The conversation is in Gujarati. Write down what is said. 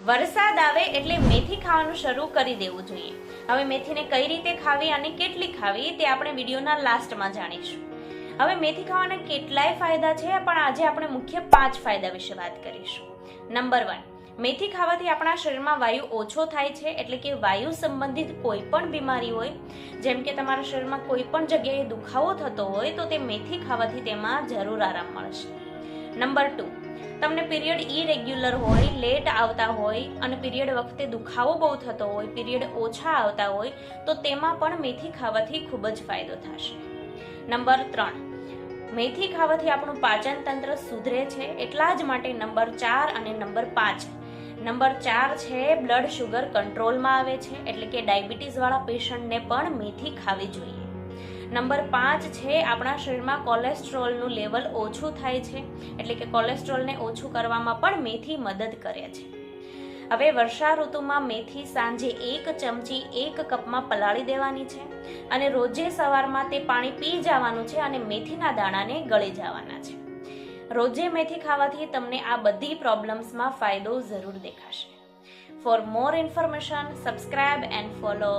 વરસાદ આવે એટલે મેથી ખાવાનું શરૂ કરી દેવું જોઈએ. હવે મેથીને કઈ રીતે ખાવી અને કેટલી ખાવી તે આપણે વિડીયોના લાસ્ટમાં જાણીશું. હવે મેથી ખાવાના કેટલાય ફાયદા છે, પણ આજે આપણે મુખ્ય 5 ફાયદા વિશે વાત કરીશું. નંબર 1, મેથી ખાવાથી આપણા શરીરમાં વાયુ ઓછો થાય છે, એટલે કે વાયુ સંબંધિત કોઈ પણ બીમારી હોય, જેમ કે તમારા શરીરમાં કોઈ પણ જગ્યાએ દુખાવો થતો હોય તો તે મેથી ખાવાથી તેમાં જરૂર આરામ મળશે. નંબર 2, તમને પીરિયડ ઇરેગ્યુલર હોય, લેટ આવતા હોય અને પીરિયડ વખતે દુખાવો બહુ થતો હોય, પીરિયડ ઓછા આવતા હોય તો તેમાં પણ મેથી ખાવાથી ખૂબ જ ફાયદો થશે. નંબર 3, મેથી ખાવાથી આપણું પાચન તંત્ર સુધરે છે, એટલા જ માટે નંબર 4 અને નંબર 5. નંબર 4 છે બ્લડ શુગર કંટ્રોલમાં આવે છે, એટલે કે ડાયાબિટીસ વાળા પેશન્ટને પણ મેથી ખાવી જોઈએ. નંબર 5 છે આપણા શરીરમાં કોલેસ્ટ્રોલનું લેવલ ઓછું થાય છે, એટલે કે કોલેસ્ટ્રોલને ઓછું કરવામાં પણ મેથી મદદ કરે છે. હવે વર્ષા ઋતુમાં મેથી સાંજે 1 ચમચી 1 કપમાં પલાળી દેવાની છે અને રોજે સવારમાં તે પાણી પી જવાનું છે અને મેથીના દાણાને ગળી જવાના છે. રોજે મેથી ખાવાથી તમને આ બધી પ્રોબ્લેમ્સમાં ફાયદો જરૂર દેખાશે. For more information, subscribe and follow